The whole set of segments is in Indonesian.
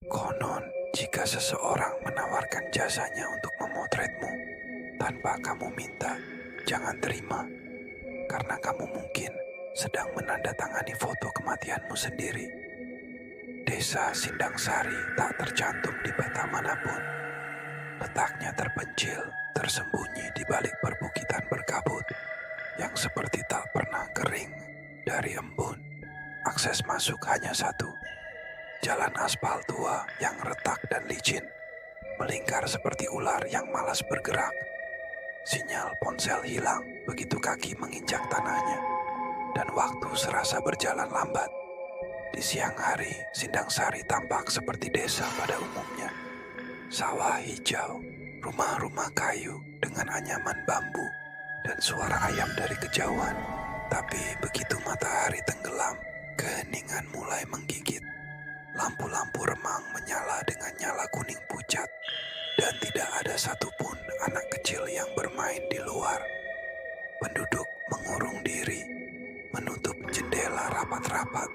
Konon, jika seseorang menawarkan jasanya untuk memotretmu tanpa kamu minta, jangan terima, karena kamu mungkin sedang menandatangani foto kematianmu sendiri. Desa Sindang Sari tak tercantum di peta manapun. Letaknya terpencil, tersembunyi di balik perbukitan berkabut yang seperti tak pernah kering dari embun. Akses masuk hanya satu, jalan aspal tua yang retak dan licin, melingkar seperti ular yang malas bergerak. Sinyal ponsel hilang begitu kaki menginjak tanahnya, dan waktu serasa berjalan lambat. Di siang hari, Sindang Sari tampak seperti desa pada umumnya. Sawah hijau, rumah-rumah kayu dengan anyaman bambu, dan suara ayam dari kejauhan. Tapi begitu matahari tenggelam, keheningan mulai menggigit. Lampu-lampu remang menyala dengan nyala kuning pucat, dan tidak ada satupun anak kecil yang bermain di luar. Penduduk mengurung diri, menutup jendela rapat-rapat,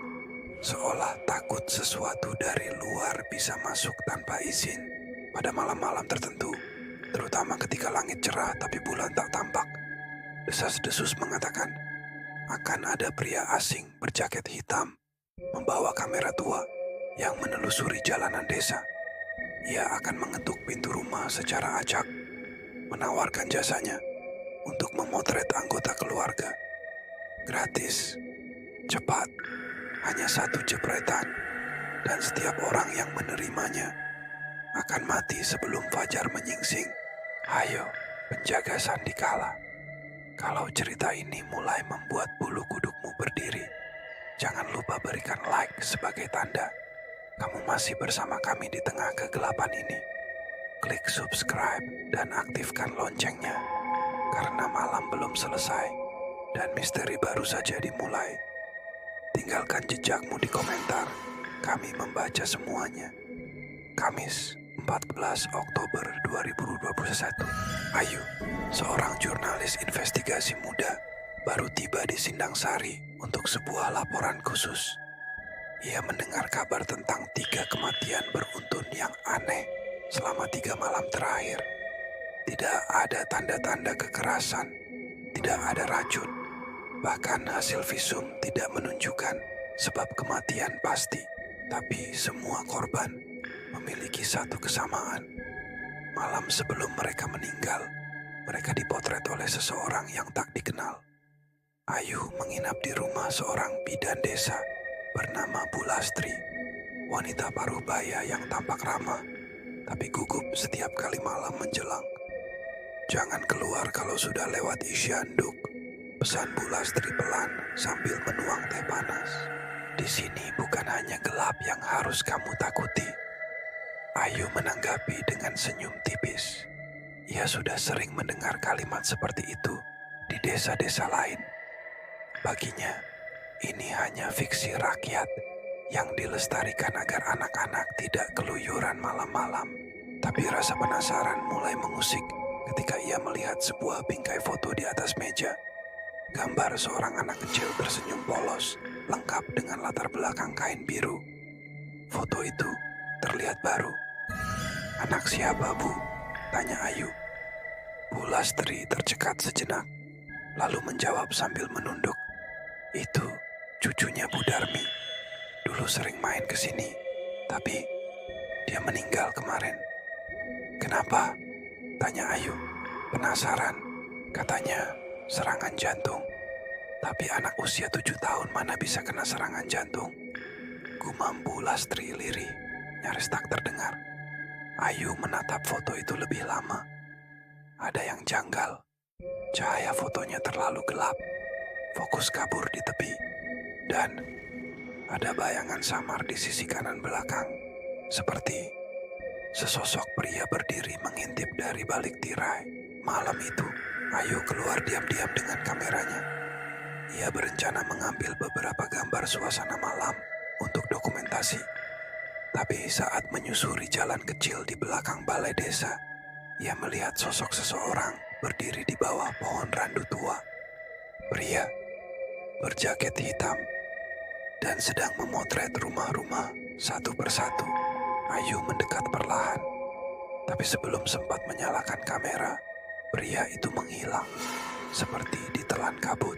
seolah takut sesuatu dari luar bisa masuk tanpa izin. Pada malam-malam tertentu, terutama ketika langit cerah tapi bulan tak tampak, desas-desus mengatakan akan ada pria asing berjaket hitam membawa kamera tua yang menelusuri jalanan desa. Ia akan mengetuk pintu rumah secara acak, menawarkan jasanya untuk memotret anggota keluarga. Gratis, cepat, hanya satu jepretan, dan setiap orang yang menerimanya akan mati sebelum fajar menyingsing. Hayo, penjaga Sandikala. Kalau cerita ini mulai membuat bulu kudukmu berdiri, jangan lupa berikan like sebagai tanda kamu masih bersama kami di tengah kegelapan ini. Klik subscribe dan aktifkan loncengnya, karena malam belum selesai dan misteri baru saja dimulai. Tinggalkan jejakmu di komentar, kami membaca semuanya. Kamis, 14 Oktober 2021. Ayu, seorang jurnalis investigasi muda, baru tiba di Sindang Sari untuk sebuah laporan khusus. Ia mendengar kabar tentang 3 kematian beruntun yang aneh selama 3 malam terakhir. Tidak ada tanda-tanda kekerasan, tidak ada racun, bahkan hasil visum tidak menunjukkan sebab kematian pasti. Tapi semua korban memiliki satu kesamaan. Malam sebelum mereka meninggal, mereka dipotret oleh seseorang yang tak dikenal. Ayu menginap di rumah seorang bidan desa bernama Bu Lastri, wanita parubaya yang tampak ramah, tapi gugup setiap kali malam menjelang. Jangan keluar kalau sudah lewat isyanduk, pesan Bu Lastri pelan sambil menuang teh panas. Di sini bukan hanya gelap yang harus kamu takuti. Ayu menanggapi dengan senyum tipis. Ia sudah sering mendengar kalimat seperti itu di desa-desa lain. Baginya, ini hanya fiksi rakyat yang dilestarikan agar anak-anak tidak keluyuran malam-malam. Tapi rasa penasaran mulai mengusik ketika ia melihat sebuah bingkai foto di atas meja. Gambar seorang anak kecil tersenyum polos, lengkap dengan latar belakang kain biru. Foto itu terlihat baru. "Anak siapa, Bu?" tanya Ayu. Bu Lastri tercekat sejenak, lalu menjawab sambil menunduk. "Itu cucunya Bu Darmi. Dulu sering main ke sini, tapi dia meninggal kemarin." "Kenapa?" tanya Ayu. Penasaran, katanya serangan jantung. Tapi anak usia 7 tahun mana bisa kena serangan jantung? Gumam Bu Lastri lirih, nyaris tak terdengar. Ayu menatap foto itu lebih lama. Ada yang janggal. Cahaya fotonya terlalu gelap. Fokus kabur di tepi. Dan ada bayangan samar di sisi kanan belakang. Seperti sesosok pria berdiri mengintip dari balik tirai. Malam itu, Ayu keluar diam-diam dengan kameranya. Ia berencana mengambil beberapa gambar suasana malam untuk dokumentasi. Tapi saat menyusuri jalan kecil di belakang balai desa, ia melihat sosok seseorang berdiri di bawah pohon randu tua. Pria berjaket hitam dan sedang memotret rumah-rumah satu persatu. Ayu mendekat perlahan, tapi sebelum sempat menyalakan kamera, pria itu menghilang, seperti ditelan kabut.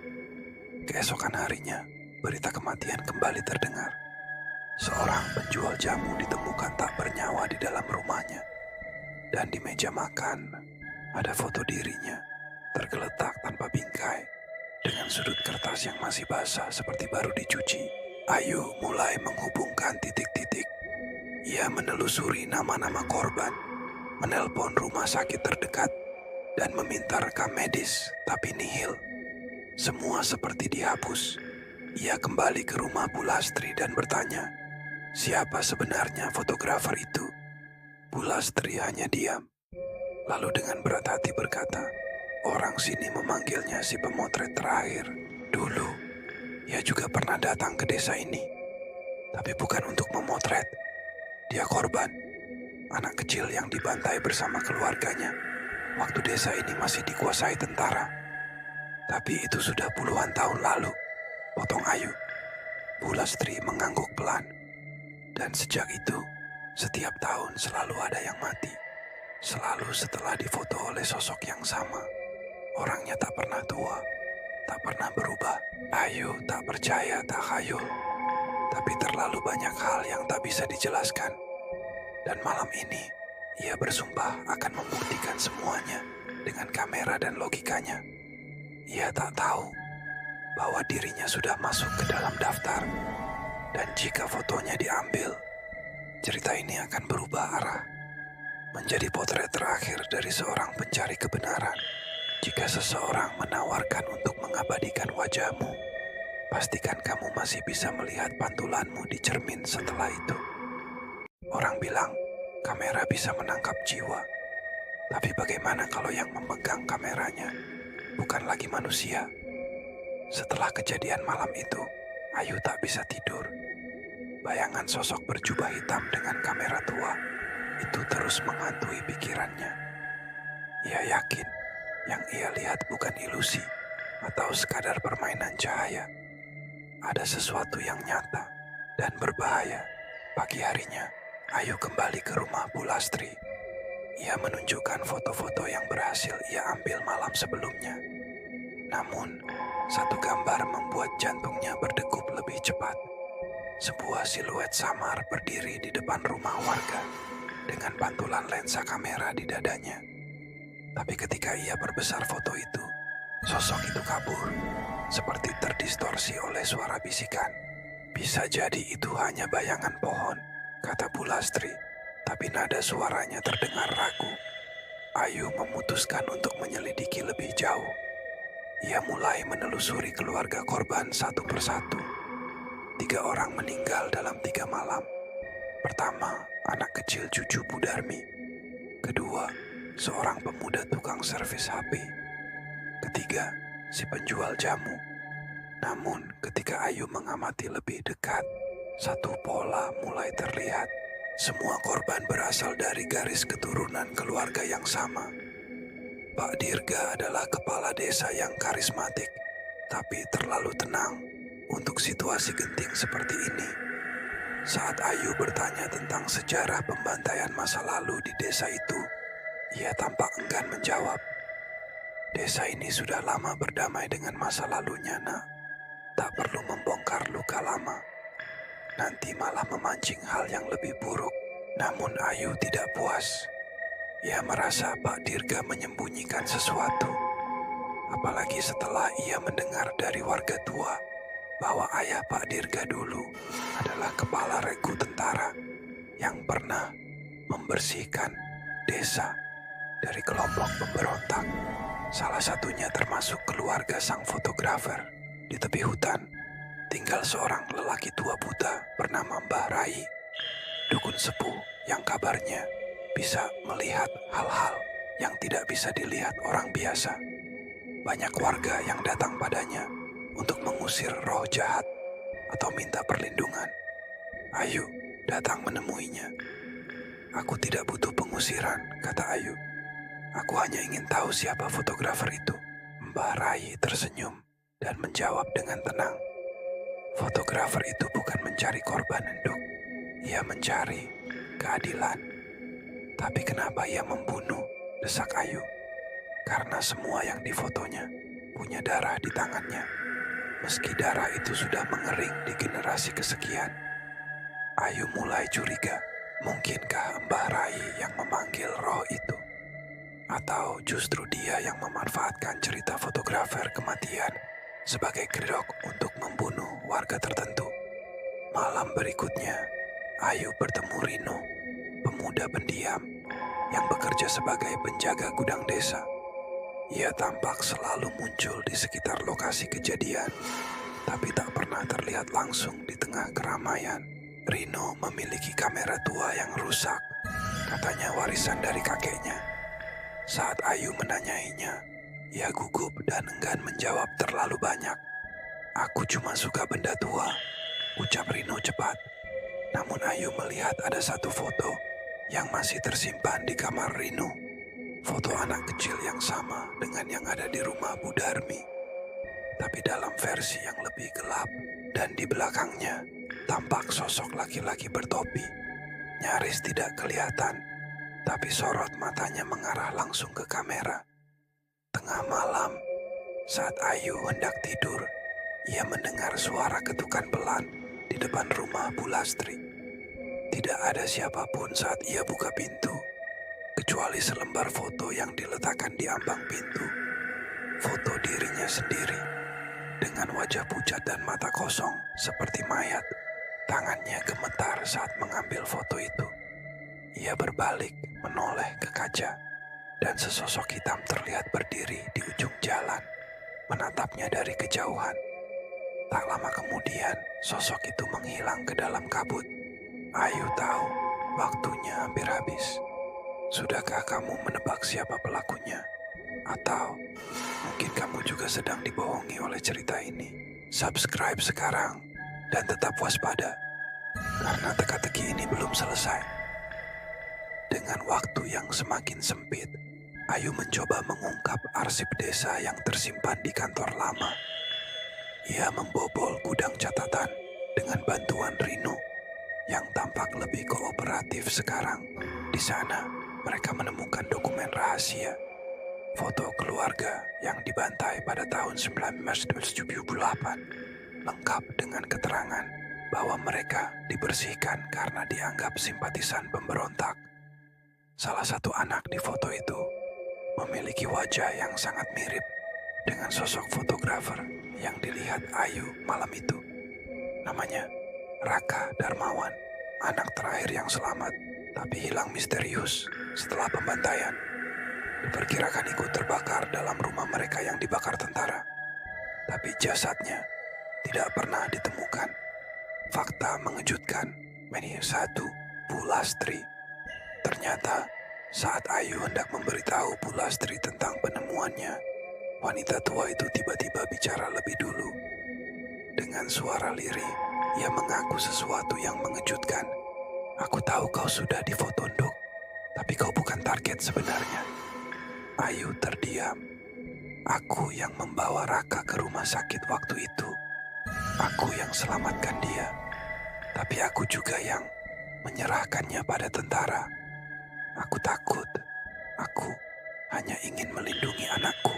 Keesokan harinya, berita kematian kembali terdengar. Seorang penjual jamu ditemukan tak bernyawa di dalam rumahnya. Dan di meja makan, ada foto dirinya, tergeletak tanpa bingkai, dengan sudut kertas yang masih basah seperti baru dicuci. Ayu mulai menghubungkan titik-titik. Ia menelusuri nama-nama korban, menelpon rumah sakit terdekat, dan meminta rekam medis, tapi nihil. Semua seperti dihapus. Ia kembali ke rumah Bu Lastri dan bertanya, siapa sebenarnya fotografer itu? Bu Lastri hanya diam, lalu dengan berat hati berkata, orang sini memanggilnya si pemotret terakhir. Dulu, ia juga pernah datang ke desa ini, tapi bukan untuk memotret. Dia korban, anak kecil yang dibantai bersama keluarganya waktu desa ini masih dikuasai tentara. Tapi itu sudah puluhan tahun lalu, potong Ayu. Bu Lastri mengangguk pelan. Dan sejak itu, setiap tahun selalu ada yang mati. Selalu setelah difoto oleh sosok yang sama. Orangnya tak pernah tua, tak pernah berubah. Ayu tak percaya takhayul. Tapi terlalu banyak hal yang tak bisa dijelaskan. Dan malam ini, ia bersumpah akan membuktikan semuanya dengan kamera dan logikanya. Ia tak tahu bahwa dirinya sudah masuk ke dalam daftar. Dan jika fotonya diambil, cerita ini akan berubah arah. Menjadi potret terakhir dari seorang pencari kebenaran. Jika seseorang menawarkan untuk mengabadikan wajahmu, pastikan kamu masih bisa melihat pantulanmu di cermin setelah itu. Orang bilang, kamera bisa menangkap jiwa. Tapi bagaimana kalau yang memegang kameranya bukan lagi manusia? Setelah kejadian malam itu, Ayu tak bisa tidur. Bayangan sosok berjubah hitam dengan kamera tua itu terus menghantui pikirannya. Ia yakin yang ia lihat bukan ilusi atau sekadar permainan cahaya. Ada sesuatu yang nyata dan berbahaya. Pagi harinya, Ayu kembali ke rumah Bu Lastri. Ia menunjukkan foto-foto yang berhasil ia ambil malam sebelumnya. Namun, satu gambar membuat jantungnya berdegup lebih cepat. Sebuah siluet samar berdiri di depan rumah warga dengan pantulan lensa kamera di dadanya. Tapi ketika ia perbesar foto itu, sosok itu kabur, seperti terdistorsi oleh suara bisikan. Bisa jadi itu hanya bayangan pohon, kata Bu Lastri, tapi nada suaranya terdengar ragu. Ayu memutuskan untuk menyelidiki lebih jauh. Ia mulai menelusuri keluarga korban satu persatu. 3 orang meninggal dalam 3 malam. Pertama, anak kecil cucu Bu Darmi. Kedua, seorang pemuda tukang servis HP. Ketiga, si penjual jamu. Namun, ketika Ayu mengamati lebih dekat, satu pola mulai terlihat. Semua korban berasal dari garis keturunan keluarga yang sama. Pak Dirga adalah kepala desa yang karismatik, tapi terlalu tenang untuk situasi genting seperti ini. Saat Ayu bertanya tentang sejarah pembantaian masa lalu di desa itu, ia tampak enggan menjawab. Desa ini sudah lama berdamai dengan masa lalunya, nak. Tak perlu membongkar luka lama. Nanti malah memancing hal yang lebih buruk. Namun Ayu tidak puas. Ia merasa Pak Dirga menyembunyikan sesuatu. Apalagi setelah ia mendengar dari warga tua bahwa ayah Pak Dirga dulu adalah kepala regu tentara yang pernah membersihkan desa dari kelompok pemberontak. Salah satunya termasuk keluarga sang fotografer. Di tepi hutan, tinggal seorang lelaki tua buta bernama Mbah Rai, dukun sepuh yang kabarnya bisa melihat hal-hal yang tidak bisa dilihat orang biasa. Banyak warga yang datang padanya untuk mengusir roh jahat atau minta perlindungan. Ayu datang menemuinya. Aku tidak butuh pengusiran, kata Ayu. Aku hanya ingin tahu siapa fotografer itu. Mbah Rai tersenyum dan menjawab dengan tenang. Fotografer itu bukan mencari korban enduk. Ia mencari keadilan. Tapi kenapa ia membunuh? Desak Ayu. Karena semua yang difotonya punya darah di tangannya. Meski darah itu sudah mengering di generasi kesekian. Ayu mulai curiga. Mungkinkah Mbah Rai yang memanggil roh itu? Atau justru dia yang memanfaatkan cerita fotografer kematian sebagai kedok untuk membunuh warga tertentu? Malam berikutnya, Ayu bertemu Rino, pemuda pendiam yang bekerja sebagai penjaga gudang desa. Ia tampak selalu muncul di sekitar lokasi kejadian, tapi tak pernah terlihat langsung di tengah keramaian. Rino memiliki kamera tua yang rusak, katanya warisan dari kakeknya. Saat Ayu menanyainya, ia gugup dan enggan menjawab terlalu banyak. Aku cuma suka benda tua, ucap Rino cepat. Namun Ayu melihat ada satu foto yang masih tersimpan di kamar Rino. Foto anak kecil yang sama dengan yang ada di rumah Bu Darmi, tapi dalam versi yang lebih gelap, dan di belakangnya tampak sosok laki-laki bertopi. Nyaris tidak kelihatan, tapi sorot matanya mengarah langsung ke kamera. Tengah malam, saat Ayu hendak tidur, ia mendengar suara ketukan pelan di depan rumah Bu Lastri. Tidak ada siapapun saat ia buka pintu, kecuali selembar foto yang diletakkan di ambang pintu. Foto dirinya sendiri, dengan wajah pucat dan mata kosong seperti mayat. Tangannya gemetar saat mengambil foto itu. Ia berbalik, menoleh ke kaca, dan sesosok hitam terlihat berdiri di ujung jalan, menatapnya dari kejauhan. Tak lama kemudian, sosok itu menghilang ke dalam kabut. Ayu tahu, waktunya hampir habis. Sudahkah kamu menebak siapa pelakunya? Atau mungkin kamu juga sedang dibohongi oleh cerita ini? Subscribe sekarang dan tetap waspada, karena teka-teki ini belum selesai. Dengan waktu yang semakin sempit, Ayu mencoba mengungkap arsip desa yang tersimpan di kantor lama. Ia membobol gudang catatan dengan bantuan Rino yang tampak lebih kooperatif sekarang. Di sana, mereka menemukan dokumen rahasia, foto keluarga yang dibantai pada tahun 1978. Lengkap dengan keterangan bahwa mereka dibersihkan karena dianggap simpatisan pemberontak. Salah satu anak di foto itu memiliki wajah yang sangat mirip dengan sosok fotografer yang dilihat Ayu malam itu. Namanya Raka Darmawan, anak terakhir yang selamat tapi hilang misterius setelah pembantaian. Diperkirakan ikut terbakar dalam rumah mereka yang dibakar tentara, tapi jasadnya tidak pernah ditemukan. Fakta mengejutkan. Menius 1, Bu Lastri. Ternyata saat Ayu hendak memberitahu Bu Lastri tentang penemuannya, wanita tua itu tiba-tiba bicara lebih dulu. Dengan suara lirih, ia mengaku sesuatu yang mengejutkan. Aku tahu kau sudah difoto, Dok, tapi kau bukan target sebenarnya. Ayu terdiam. Aku yang membawa Raka ke rumah sakit waktu itu. Aku yang selamatkan dia, tapi aku juga yang menyerahkannya pada tentara. Aku takut. Aku hanya ingin melindungi anakku.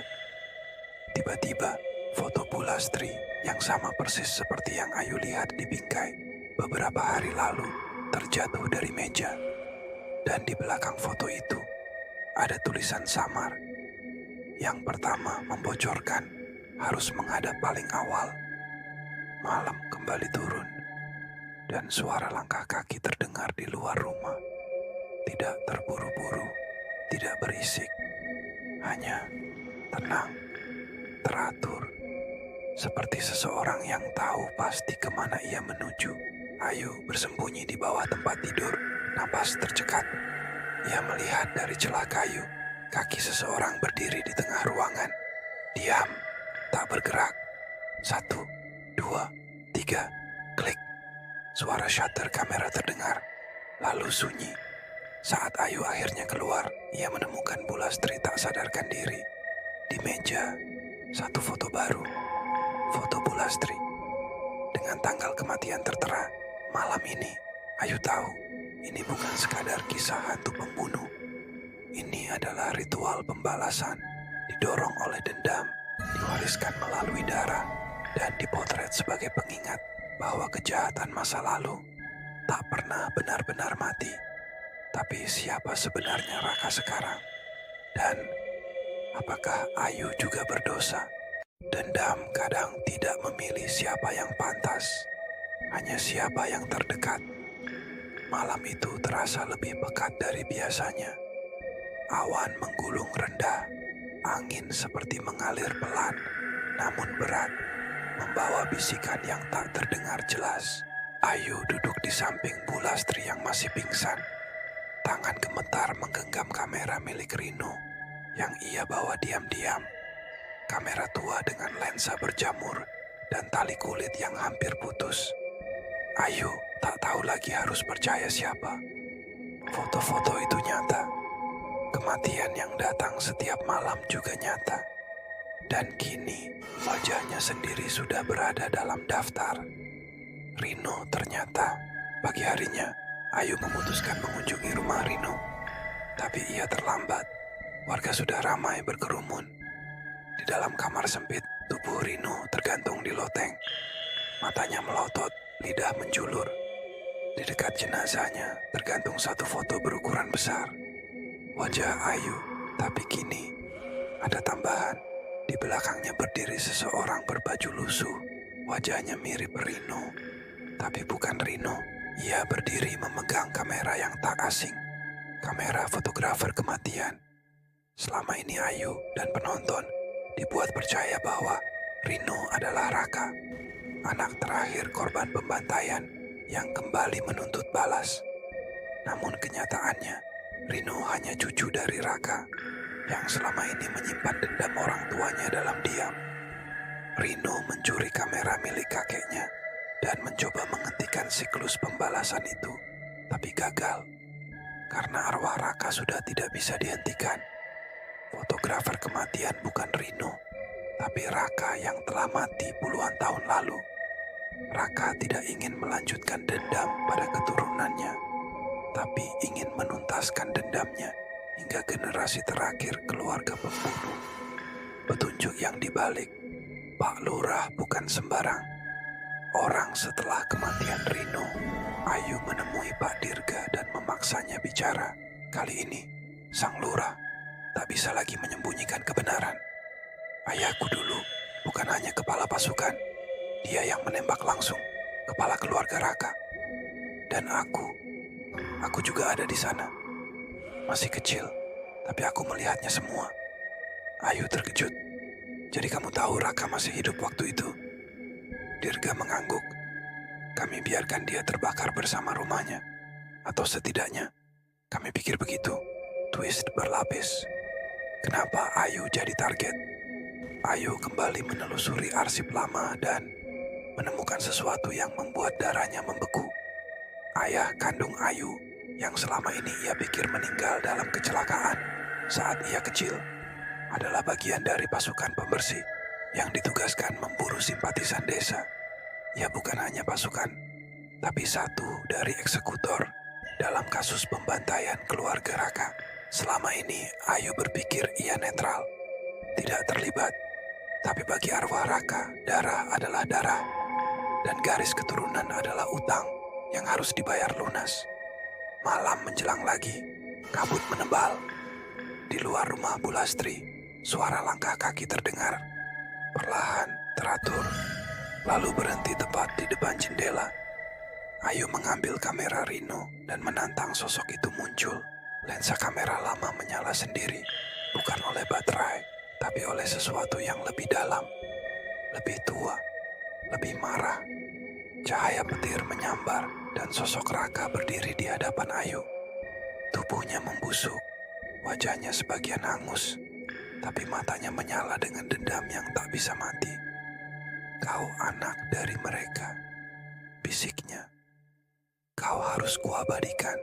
Tiba-tiba, foto Bu Lastri yang sama persis seperti yang Ayu lihat di bingkai beberapa hari lalu terjatuh dari meja. Dan di belakang foto itu ada tulisan samar. Yang pertama membocorkan harus menghadap paling awal. Malam kembali turun, dan suara langkah kaki terdengar di luar rumah. Tidak terburu-buru, tidak berisik, hanya tenang, teratur. Seperti seseorang yang tahu pasti kemana ia menuju. Ayu bersembunyi di bawah tempat tidur, napas tercekat. Ia melihat dari celah kayu, kaki seseorang berdiri di tengah ruangan. Diam, tak bergerak. 1, 2, 3, klik. Suara shutter kamera terdengar, lalu sunyi. Saat Ayu akhirnya keluar, ia menemukan Bu Lastri tak sadarkan diri. Di meja, satu foto baru. Foto Bu Lastri dengan tanggal kematian tertera. Malam ini, Ayu tahu Ini bukan sekadar kisah hantu pembunuh. Ini adalah ritual pembalasan, didorong oleh dendam, diwariskan melalui darah, dan dipotret sebagai pengingat bahwa kejahatan masa lalu tak pernah benar-benar mati. Tapi siapa sebenarnya Raka sekarang? Dan apakah Ayu juga berdosa? Dendam kadang tidak memilih siapa yang pantas, hanya siapa yang terdekat. Malam itu terasa lebih pekat dari biasanya. Awan menggulung rendah, angin seperti mengalir pelan, namun berat, membawa bisikan yang tak terdengar jelas. Ayu duduk di samping Bu Lastri yang masih pingsan. Tangan gemetar menggenggam kamera milik Rino yang ia bawa diam-diam. Kamera tua dengan lensa berjamur dan tali kulit yang hampir putus. Ayu tak tahu lagi harus percaya siapa. Foto-foto itu nyata. Kematian yang datang setiap malam juga nyata. Dan kini wajahnya sendiri sudah berada dalam daftar. Rino ternyata. Pagi harinya, Ayu memutuskan mengunjungi rumah Rino. Tapi ia terlambat. Warga sudah ramai berkerumun. Di dalam kamar sempit, tubuh Rino tergantung di loteng. Matanya melotot, lidah menjulur. Di dekat jenazahnya tergantung satu foto berukuran besar. Wajah Ayu, tapi kini ada tambahan. Di belakangnya berdiri seseorang berbaju lusuh. Wajahnya mirip Rino, tapi bukan Rino. Ia berdiri memegang kamera yang tak asing. Kamera fotografer kematian. Selama ini Ayu dan penonton dibuat percaya bahwa Rino adalah Raka, anak terakhir korban pembantaian yang kembali menuntut balas. Namun kenyataannya, Rino hanya cucu dari Raka yang selama ini menyimpan dendam orang tuanya dalam diam. Rino mencuri kamera milik kakeknya dan mencoba menghentikan siklus pembalasan itu, tapi gagal karena arwah Raka sudah tidak bisa dihentikan. Fotografer kematian bukan Rino, tapi Raka yang telah mati puluhan tahun lalu. Raka tidak ingin melanjutkan dendam pada keturunannya, tapi ingin menuntaskan dendamnya hingga generasi terakhir keluarga pembunuh. Petunjuk yang dibalik, Pak Lurah bukan sembarang. Orang setelah kematian Rino, Ayu menemui Pak Dirga dan memaksanya bicara. Kali ini, Sang Lurah tak bisa lagi menyembunyikan kebenaran. Ayahku dulu bukan hanya kepala pasukan, dia yang menembak langsung kepala keluarga Raka. Dan aku juga ada di sana. Masih kecil, tapi aku melihatnya semua. Ayu terkejut. Jadi kamu tahu Raka masih hidup waktu itu? Dirga mengangguk. Kami biarkan dia terbakar bersama rumahnya. Atau setidaknya, kami pikir begitu. Twist berlapis. Kenapa Ayu jadi target? Ayu kembali menelusuri arsip lama dan menemukan sesuatu yang membuat darahnya membeku. Ayah kandung Ayu yang selama ini ia pikir meninggal dalam kecelakaan saat ia kecil adalah bagian dari pasukan pembersih yang ditugaskan memburu simpatisan desa. Ia bukan hanya pasukan, tapi satu dari eksekutor dalam kasus pembantaian keluarga Raka. Selama ini Ayu berpikir ia netral, tidak terlibat. Tapi bagi arwah Raka, darah adalah darah, dan garis keturunan adalah utang yang harus dibayar lunas. Malam menjelang lagi, kabut menebal. Di luar rumah Bu Lastri, suara langkah kaki terdengar. Perlahan, teratur, lalu berhenti tepat di depan jendela. Ayu mengambil kamera Rino dan menantang sosok itu muncul. Lensa kamera lama menyala sendiri, bukan oleh baterai, tapi oleh sesuatu yang lebih dalam, lebih tua, lebih marah. Cahaya petir menyambar dan sosok Raka berdiri di hadapan Ayu. Tubuhnya membusuk, wajahnya sebagian hangus, tapi matanya menyala dengan dendam yang tak bisa mati. Kau anak dari mereka, bisiknya. Kau harus kuabadikan,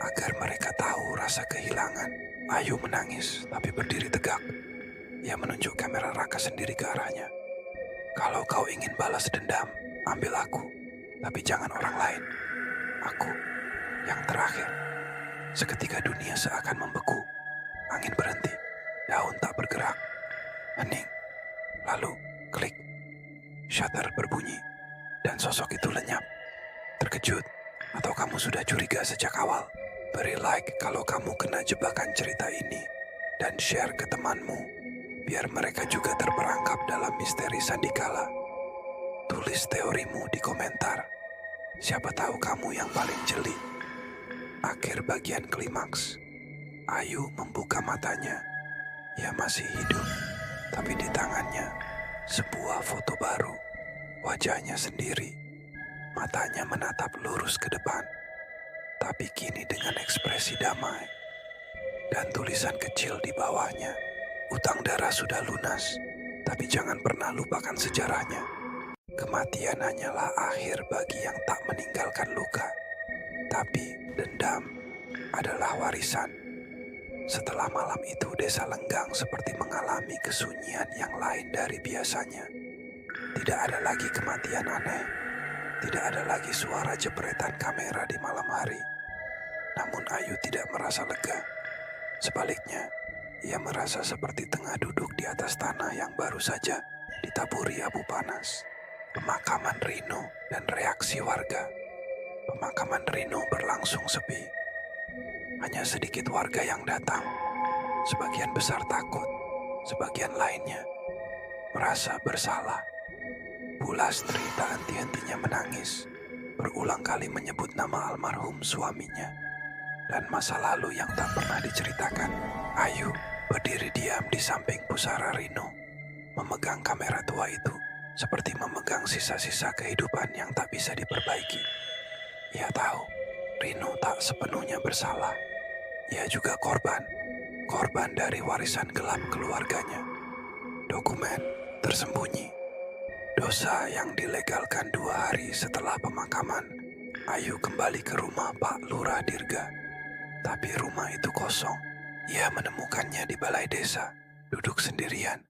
agar mereka tahu rasa kehilangan. Ayu menangis, tapi berdiri tegak. Ia menunjuk kamera Raka sendiri ke arahnya. Kalau kau ingin balas dendam, ambil aku, tapi jangan orang lain. Yang terakhir, seketika dunia seakan membeku. Angin berhenti, daun tak bergerak, hening. Lalu, klik, shutter berbunyi, dan sosok itu lenyap. Terkejut, atau kamu sudah curiga sejak awal? Beri like kalau kamu kena jebakan cerita ini, dan share ke temanmu, biar mereka juga terperangkap dalam misteri Sandikala. Tulis teorimu di komentar. Siapa tahu kamu yang paling jeli. Akhir bagian klimaks. Ayu membuka matanya. Ia masih hidup, tapi di tangannya sebuah foto baru. Wajahnya sendiri. Matanya menatap lurus ke depan, tapi kini dengan ekspresi damai. Dan tulisan kecil di bawahnya. Utang darah sudah lunas, tapi jangan pernah lupakan sejarahnya. Kematian hanyalah akhir bagi yang tak meninggalkan luka. Tapi dendam adalah warisan. Setelah malam itu desa Lenggang seperti mengalami kesunyian yang lain dari biasanya. Tidak ada lagi kematian aneh. Tidak ada lagi suara jepretan kamera di malam hari. Namun Ayu tidak merasa lega. Sebaliknya, ia merasa seperti tengah duduk di atas tanah yang baru saja ditaburi abu panas. Pemakaman Rino dan reaksi warga. Pemakaman Rino berlangsung sepi. Hanya sedikit warga yang datang. Sebagian besar takut, sebagian lainnya merasa bersalah. Bu Lastri tak henti-hentinya menangis, berulang kali menyebut nama almarhum suaminya dan masa lalu yang tak pernah diceritakan. Ayu berdiri diam di samping pusara Rino, memegang kamera tua itu seperti memegang sisa-sisa kehidupan yang tak bisa diperbaiki. Ia tahu Rino tak sepenuhnya bersalah. Ia juga korban dari warisan gelap keluarganya. Dokumen tersembunyi. Dosa yang dilegalkan 2 hari setelah pemakaman. Ayu kembali ke rumah Pak Lurah Dirga. Tapi rumah itu kosong. Ia menemukannya di balai desa, duduk sendirian,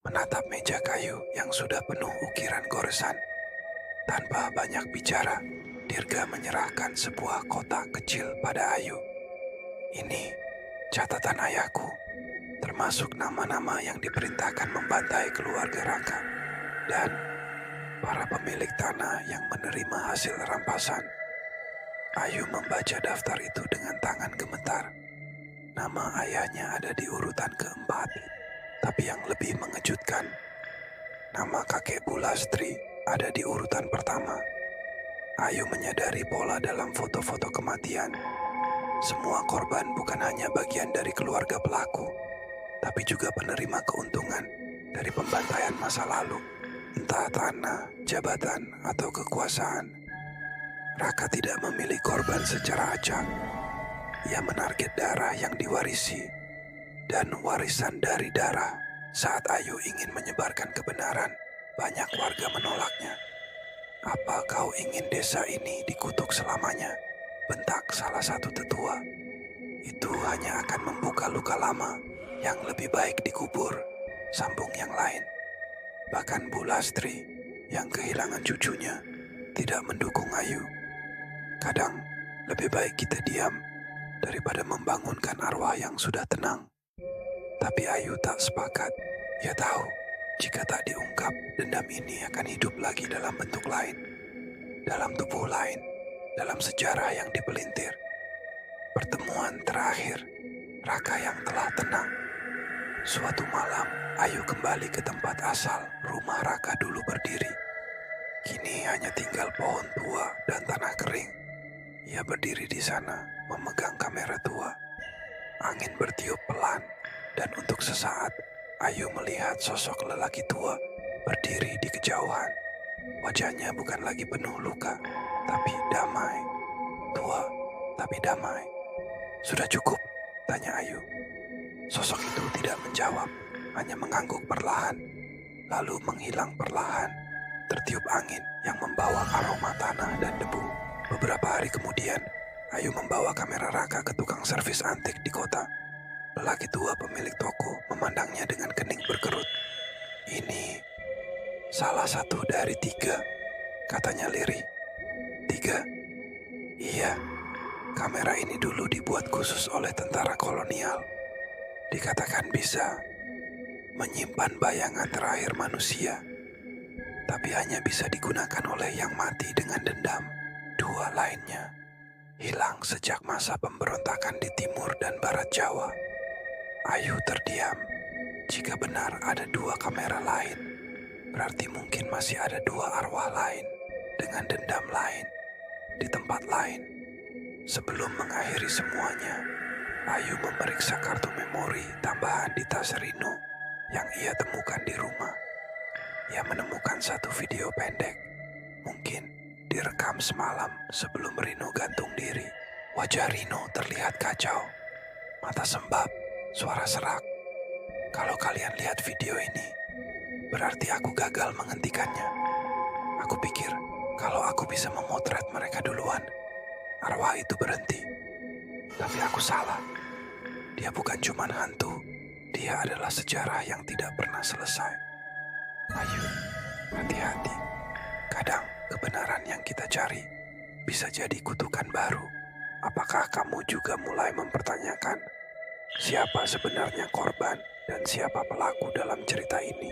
menatap meja kayu yang sudah penuh ukiran goresan. Tanpa banyak bicara, Dirga menyerahkan sebuah kotak kecil pada Ayu. Ini catatan ayahku, termasuk nama-nama yang diperintahkan membantai keluarga Raka dan para pemilik tanah yang menerima hasil rampasan. Ayu membaca daftar itu dengan tangan gemetar. Nama ayahnya ada di urutan keempat, tapi yang lebih mengejutkan, nama kakek Bu Lastri ada di urutan pertama. Ayu menyadari pola dalam foto-foto kematian. Semua korban bukan hanya bagian dari keluarga pelaku, tapi juga penerima keuntungan dari pembantaian masa lalu, entah tanah, jabatan, atau kekuasaan. Raka tidak memilih korban secara acak. Ia menarget darah yang diwarisi dan warisan dari darah. Saat Ayu ingin menyebarkan kebenaran, banyak warga menolaknya. Apa kau ingin desa ini dikutuk selamanya? Bentak salah satu tetua. Itu hanya akan membuka luka lama yang lebih baik dikubur, sambung yang lain. Bahkan Bu Lastri yang kehilangan cucunya tidak mendukung Ayu. Kadang lebih baik kita diam daripada membangunkan arwah yang sudah tenang. Tapi Ayu tak sepakat. Ia tahu jika tak diungkap, dendam ini akan hidup lagi dalam bentuk lain, dalam tubuh lain, dalam sejarah yang dipelintir. Pertemuan terakhir, Raka yang telah tenang. Suatu malam, Ayu kembali ke tempat asal rumah Raka dulu berdiri. Kini hanya tinggal pohon tua dan tanah kering. Ia berdiri di sana, memegang kamera tua. Angin bertiup pelan, dan untuk sesaat, Ayu melihat sosok lelaki tua berdiri di kejauhan. Wajahnya bukan lagi penuh luka, tapi damai. Tua, tapi damai. Sudah cukup, tanya Ayu. Sosok itu tidak menjawab, hanya mengangguk perlahan, lalu menghilang perlahan. Tertiup angin yang membawa aroma tanah dan debu. Beberapa hari kemudian, Ayu membawa kamera Raka ke tukang servis antik di kota. Lelaki tua pemilik toko memandangnya dengan kening berkerut. Ini salah satu dari 3, katanya lirih. 3? Iya, Kamera ini dulu dibuat khusus oleh tentara kolonial. Dikatakan bisa menyimpan bayangan terakhir manusia, tapi hanya bisa digunakan oleh yang mati dengan dendam. Dua lainnya hilang sejak masa pemberontakan di timur dan barat Jawa. Ayu terdiam. Jika benar ada dua kamera lain, berarti mungkin masih ada dua arwah lain dengan dendam lain di tempat lain. Sebelum mengakhiri semuanya, Ayu memeriksa kartu memori tambahan di tas Rino yang ia temukan di rumah. Ia menemukan satu video pendek, mungkin direkam semalam sebelum Rino gantung diri. Wajah Rino terlihat kacau, mata sembab, suara serak. Kalau kalian lihat video ini, berarti aku gagal menghentikannya. Aku pikir kalau aku bisa memotret mereka duluan, arwah itu berhenti. Tapi aku salah. Dia bukan cuma hantu, dia adalah sejarah yang tidak pernah selesai. Ayo, hati-hati. Kadang kebenaran yang kita cari bisa jadi kutukan baru. Apakah kamu juga mulai mempertanyakan siapa sebenarnya korban dan siapa pelaku dalam cerita ini?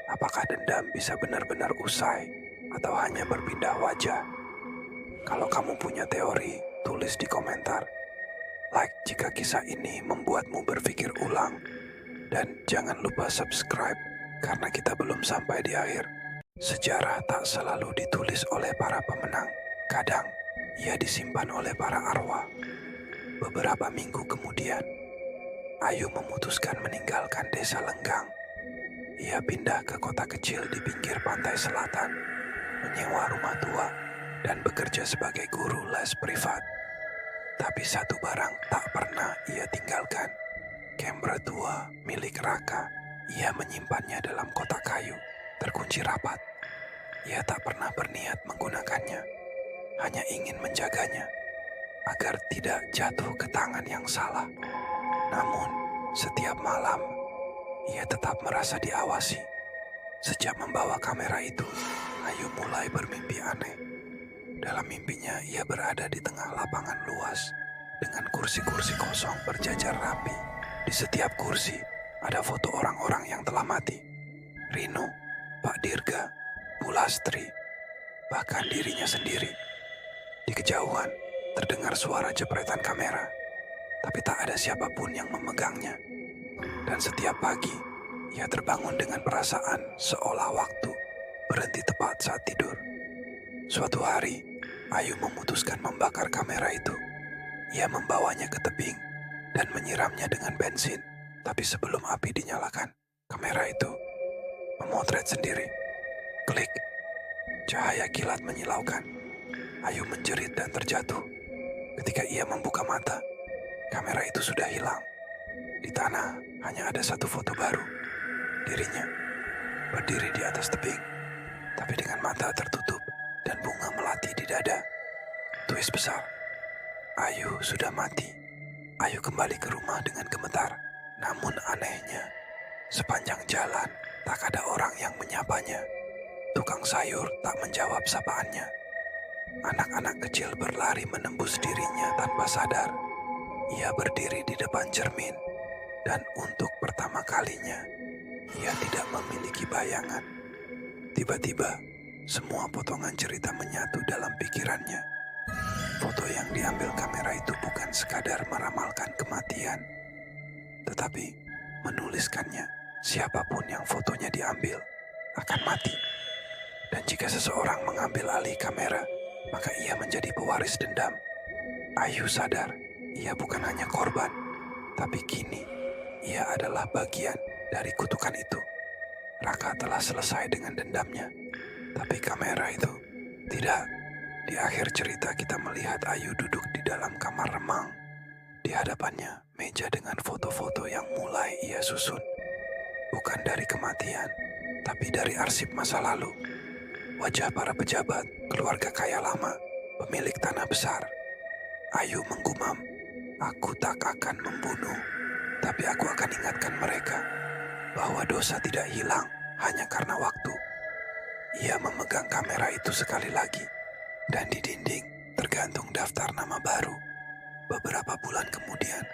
Apakah dendam bisa benar-benar usai atau hanya berpindah wajah? Kalau kamu punya teori, tulis di komentar. Like jika kisah ini membuatmu berpikir ulang. Dan jangan lupa subscribe karena kita belum sampai di akhir. Sejarah tak selalu ditulis oleh para pemenang. Kadang ia disimpan oleh para arwah. Beberapa minggu kemudian, Ayu memutuskan meninggalkan desa Lenggang. Ia pindah ke kota kecil di pinggir pantai selatan, menyewa rumah tua, dan bekerja sebagai guru les privat. Tapi satu barang tak pernah ia tinggalkan. Kamera tua milik Raka. Ia menyimpannya dalam kotak kayu, terkunci rapat. Ia tak pernah berniat menggunakannya, hanya ingin menjaganya agar tidak jatuh ke tangan yang salah. Namun, setiap malam, ia tetap merasa diawasi. Sejak membawa kamera itu, Ayu mulai bermimpi aneh. Dalam mimpinya, ia berada di tengah lapangan luas dengan kursi-kursi kosong berjajar rapi. Di setiap kursi, ada foto orang-orang yang telah mati. Rino, Pak Dirga, Bu Lastri, bahkan dirinya sendiri. Di kejauhan, terdengar suara jepretan kamera, tapi tak ada siapapun yang memegangnya. Dan setiap pagi, ia terbangun dengan perasaan seolah waktu berhenti tepat saat tidur. Suatu hari, Ayu memutuskan membakar kamera itu. Ia membawanya ke tebing dan menyiramnya dengan bensin. Tapi sebelum api dinyalakan, kamera itu memotret sendiri. Klik, cahaya kilat menyilaukan. Ayu menjerit dan terjatuh. Ketika ia membuka mata, kamera itu sudah hilang. Di tanah hanya ada satu foto baru. Dirinya berdiri di atas tebing, tapi dengan mata tertutup dan bunga melati di dada. Tulis besar, Ayu sudah mati. Ayu kembali ke rumah dengan gemetar. Namun anehnya, sepanjang jalan tak ada orang yang menyapanya. Tukang sayur tak menjawab sapaannya. Anak-anak kecil berlari menembus dirinya tanpa sadar. Ia berdiri di depan cermin, dan untuk pertama kalinya, ia tidak memiliki bayangan. Tiba-tiba, semua potongan cerita menyatu dalam pikirannya. Foto yang diambil kamera itu bukan sekadar meramalkan kematian, tetapi menuliskannya, siapapun yang fotonya diambil akan mati. Dan jika seseorang mengambil alih kamera, maka ia menjadi pewaris dendam. Ayu sadar, ia bukan hanya korban, tapi kini ia adalah bagian dari kutukan itu. Raka telah selesai dengan dendamnya, tapi kamera itu tidak. Di akhir cerita kita melihat Ayu duduk di dalam kamar remang. Di hadapannya meja dengan foto-foto yang mulai ia susun. Bukan dari kematian, tapi dari arsip masa lalu. Wajah para pejabat, keluarga kaya lama, pemilik tanah besar. Ayu menggumam, aku tak akan membunuh, tapi aku akan ingatkan mereka bahwa dosa tidak hilang hanya karena waktu. Ia memegang kamera itu sekali lagi, dan di dinding tergantung daftar nama baru. Beberapa bulan kemudian,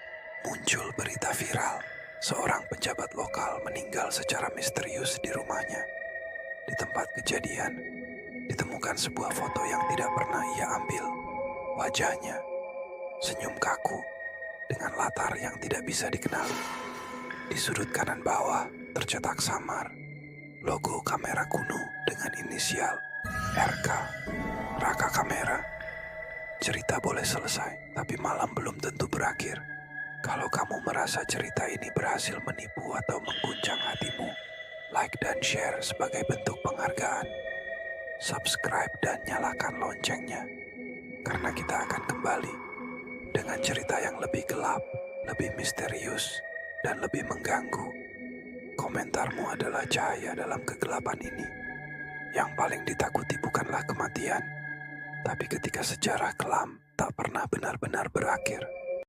muncul berita viral. Seorang pejabat lokal meninggal secara misterius di rumahnya. Di tempat kejadian, ditemukan sebuah foto yang tidak pernah ia ambil. Wajahnya, senyum kaku, dengan latar yang tidak bisa dikenali. Di sudut kanan bawah, tercetak samar, logo kamera kuno dengan inisial RK, Raka Kamera. Cerita boleh selesai, tapi malam belum tentu berakhir. Kalau kamu merasa cerita ini berhasil menipu atau mengguncang hatimu, like dan share sebagai bentuk penghargaan. Subscribe dan nyalakan loncengnya, karena kita akan kembali dengan cerita yang lebih gelap, lebih misterius, dan lebih mengganggu. Komentarmu adalah cahaya dalam kegelapan ini. Yang paling ditakuti bukanlah kematian, tapi ketika sejarah kelam tak pernah benar-benar berakhir.